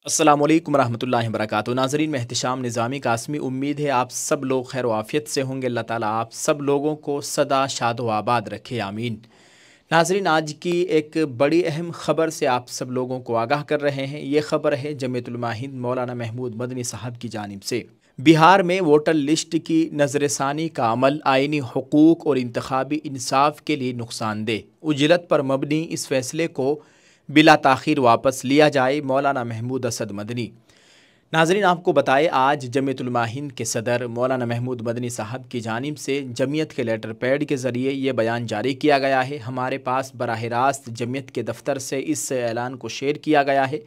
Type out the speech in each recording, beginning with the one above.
अस्सलामु अलैकुम रहमतुल्लाहि वबरकातुहू। नाज़रीन, मैं एहतिशाम निज़ामी कासमी। उम्मीद है आप सब लोग खैर आफियत से होंगे। अल्लाह ताला आप सब लोगों को सदा शाद व आबाद रखे, आमीन। नाज़रीन, आज की एक बड़ी अहम ख़बर से आप सब लोगों को आगाह कर रहे हैं। ये ख़बर है जमीयत उलमा हिंद मौलाना महमूद मदनी साहब की जानिब से। बिहार में वोटर लिस्ट की नज़रसानी का अमल आइनी हुकूक और इंतखाबी इंसाफ के लिए नुकसानदेह, उजलत पर मबनी इस फैसले को बिला ताख़ीर वापस लिया जाए। मौलाना महमूद असद मदनी। नाज़रीन, आपको बताएं, आज जमीयत उलमा हिंद के सदर मौलाना महमूद मदनी साहब की जानिब से जमीयत के लेटर पैड के ज़रिए ये बयान जारी किया गया है। हमारे पास बराह रास्त जमीयत के दफ्तर से इस ऐलान को शेयर किया गया है।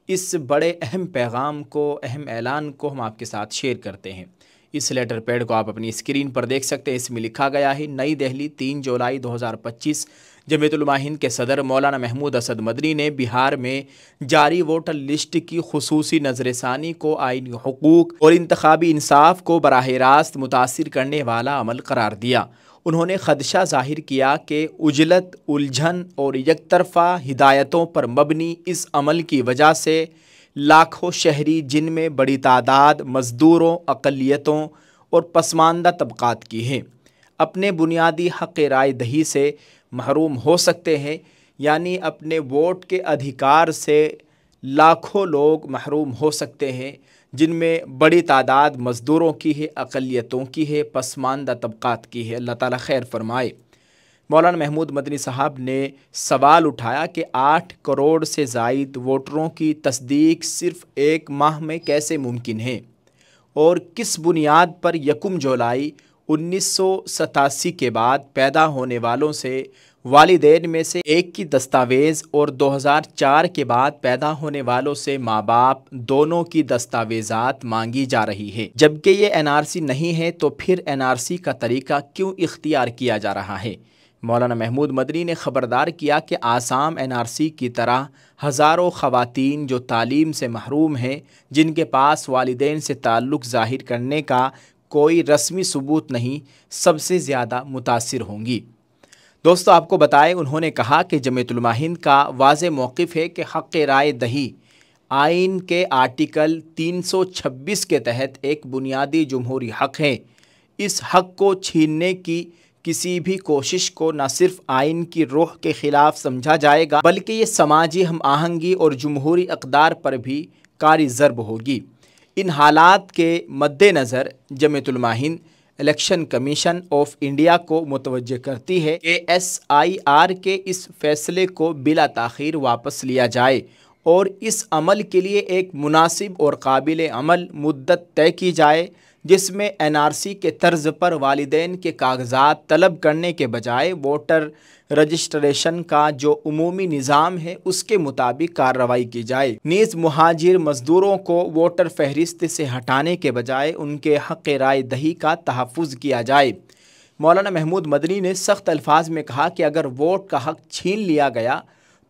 इस बड़े अहम पैगाम को, अहम ऐलान को हम आपके साथ शेयर करते हैं। इस लेटर पैड को आप अपनी स्क्रीन पर देख सकते हैं। इसमें लिखा गया है, नई दिल्ली 3 जुलाई 2025। जमीयत उलमा हिंद के सदर मौलाना महमूद असद मदनी ने बिहार में जारी वोटर लिस्ट की खुसूसी नज़रसानी को आइनी हुकूक और इंतखाबी इंसाफ को बराह रास्त मुतासिर करने वाला अमल करार दिया। उन्होंने खदशा ज़ाहिर किया कि उजलत, उलझन और यकतरफ़ा हिदायतों पर मबनी इस अमल की वजह से लाखों शहरी, जिनमें बड़ी तादाद मज़दूरों, अक़लियतों और पसमानदा तबक़ात की हैं, अपने बुनियादी हक़ राय दही से महरूम हो सकते हैं। यानी अपने वोट के अधिकार से लाखों लोग महरूम हो सकते हैं, जिनमें बड़ी तादाद मज़दूरों की है, अक़लियतों की है, पसमानदा तबक़ात की है। अल्लाह ताला खैर फरमाए। मौलाना महमूद मदनी साहब ने सवाल उठाया कि 8 करोड़ से ज़ायद वोटरों की तस्दीक सिर्फ़ एक माह में कैसे मुमकिन है, और किस बुनियाद पर 1 जुलाई 1987 के बाद पैदा होने वालों से वालिदैन में से एक की दस्तावेज़ और 2004 के बाद पैदा होने वालों से माँ बाप दोनों की दस्तावेज़ात मांगी जा रही है। जबकि ये NRC नहीं है, तो फिर NRC का तरीका क्यों इख्तियार किया जा रहा है। मौलाना महमूद मदनी ने ख़बरदार किया कि आसाम NRC की तरह हज़ारों ख़वातीन जो तालीम से महरूम हैं, जिनके पास वालिदैन से ताल्लुक़ ज़ाहिर करने का कोई रस्मी सबूत नहीं, सबसे ज़्यादा मुतासिर होंगी। दोस्तों, आपको बताएं, उन्होंने कहा कि जमीयत उलमा हिंद का वाज़ेह मौक़िफ़ है कि हक़ राय दही आइन के आर्टिकल 326 के तहत एक बुनियादी जमहूरी हक़ है। इस हक़ को छीनने की किसी भी कोशिश को न सिर्फ आइन की रूह के ख़िलाफ़ समझा जाएगा, बल्कि ये समाजी हम आहंगी और जमहूरी अक़दार पर भी कारी ज़रब होगी। इन हालात के मद्देनज़र Jamiat Ulama Hind election commission of India को मुतवज्जे करती है कि SIR के इस फैसले को बिला ताख़ीर वापस लिया जाए और इस अमल के लिए एक मुनासिब और काबिल अमल मुद्दत तय की जाए, जिसमें NRC के तर्ज पर वालिदैन के कागजात तलब करने के बजाय वोटर रजिस्ट्रेशन का जो उमूमी निज़ाम है उसके मुताबिक कार्रवाई की जाए। नीज़ मुहाजिर मज़दूरों को वोटर फहरिस्त से हटाने के बजाय उनके हक़ राय दही का तहफ़्फ़ुज़ किया जाए। मौलाना महमूद मदनी ने सख्त अल्फाज में कहा कि अगर वोट का हक़ छीन लिया गया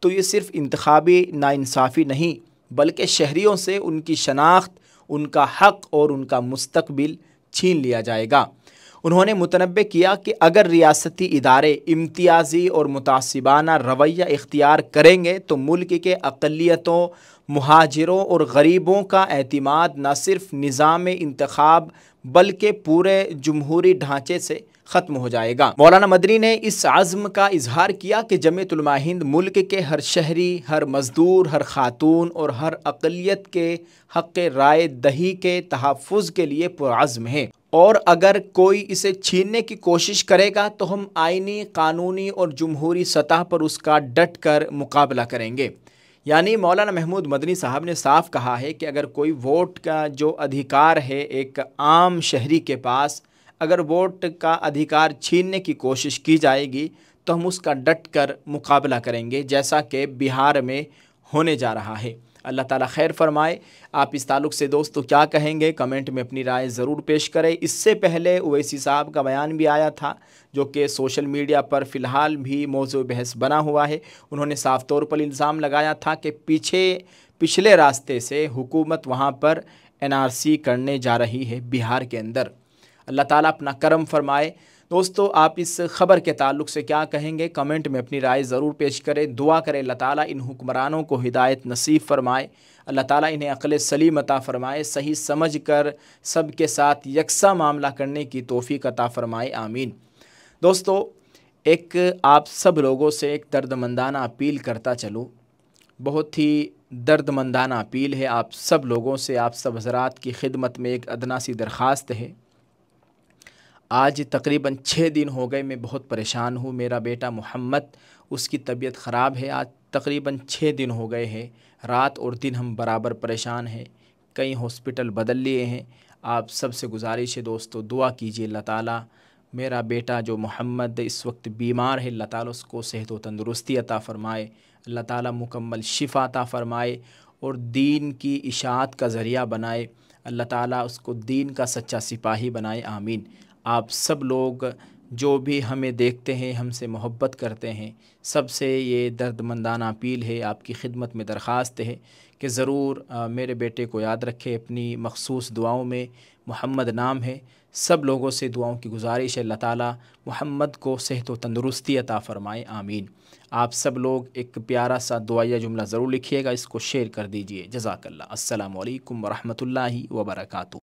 तो ये सिर्फ़ इंतखाबी नाइंसाफ़ी नहीं, बल्कि शहरियों से उनकी शनाख्त, उनका हक़ और उनका मुस्तक़बिल छीन लिया जाएगा। उन्होंने मुतनब्बे किया कि अगर रियासती इदारे इम्तियाज़ी और मुतासिबाना रवैया इख्तियार करेंगे तो मुल्क के अक़लियतों, मुहाजिरों और गरीबों का एतमाद न सिर्फ निज़ाम इंतखाब बल्कि पूरे जमहूरी ढांचे से ख़त्म हो जाएगा। मौलाना मदनी ने इस आज़्म का इजहार किया कि जमीयत उलमा हिंद मुल्क के हर शहरी, हर मज़दूर, हर खातून और हर अक़लियत के हक़ राय दही के तहफ़्फ़ुज़ के लिए पुरअज़्म है, और अगर कोई इसे छीनने की कोशिश करेगा तो हम आइनी, कानूनी और जमहूरी सतह पर उसका डट कर मुकाबला करेंगे। यानी मौलाना महमूद मदनी साहब ने साफ कहा है कि अगर कोई वोट का जो अधिकार है एक आम शहरी के पास, अगर वोट का अधिकार छीनने की कोशिश की जाएगी तो हम उसका डट कर मुकाबला करेंगे, जैसा कि बिहार में होने जा रहा है। अल्लाह ताला खैर फरमाए। आप इस ताल्लुक़ से दोस्तों क्या कहेंगे, कमेंट में अपनी राय ज़रूर पेश करें। इससे पहले ओवैसी साहब का बयान भी आया था, जो कि सोशल मीडिया पर फ़िलहाल भी मौज़ू बहस बना हुआ है। उन्होंने साफ़ तौर पर इल्ज़ाम लगाया था कि पिछले रास्ते से हुकूमत वहाँ पर NRC करने जा रही है बिहार के अंदर। अल्लाह ताला अपना करम फरमाए। दोस्तों आप इस ख़बर के ताल्लुक़ से क्या कहेंगे, कमेंट में अपनी राय ज़रूर पेश करें। दुआ करें अल्लाह ताला इन हुक्मरानों को हिदायत नसीब फ़रमाए, अल्लाह ताला इन्हें अक़ल सलीम अता फ़रमाए, सही समझ कर सब के साथ यकसा मामला करने की तौफ़ीक़ अता फ़रमाए, आमीन। दोस्तों एक आप सब लोगों से एक दर्दमंदाना अपील करता चलूँ, बहुत ही दर्दमंदाना अपील है आप सब लोगों से, आप सब हज़रात की खिदमत में एक अदना सी दरख्वास्त है। आज तकरीबन 6 दिन हो गए मैं बहुत परेशान हूँ। मेरा बेटा मोहम्मद, उसकी तबीयत ख़राब है। आज तकरीबन 6 दिन हो गए हैं, रात और दिन हम बराबर परेशान हैं, कई हॉस्पिटल बदल लिए हैं। आप सबसे गुजारिश है दोस्तों, दुआ कीजिए अल्लाह ताला मेरा बेटा जो मोहम्मद इस वक्त बीमार है, अल्लाह ताला उसको सेहत व तंदुरुस्ती अता फ़रमाए, अल्लाह ताला मुकम्मल शिफ़ा अता फ़रमाए और दीन की इशाअत का ज़रिया बनाए, अल्लाह ताला उसको दीन का सच्चा सिपाही बनाए, आमीन। आप सब लोग जो भी हमें देखते हैं, हमसे मोहब्बत करते हैं, सबसे ये दर्दमंदाना अपील है, आपकी खिदमत में दरख्वास्त है कि ज़रूर मेरे बेटे को याद रखें अपनी मखसूस दुआओं में। मोहम्मद नाम है, सब लोगों से दुआओं की गुजारिश है, अल्लाह ताला मोहम्मद को सेहत व तंदुरुस्ती अता फ़रमाए, आमीन। आप सब लोग एक प्यारा सा दुआया जुमला ज़रूर लिखिएगा, इसको शेयर कर दीजिए। जज़ाकल्लाह। अस्सलामु अलैकुम व रहमतुल्लाहि व बरकातुहू।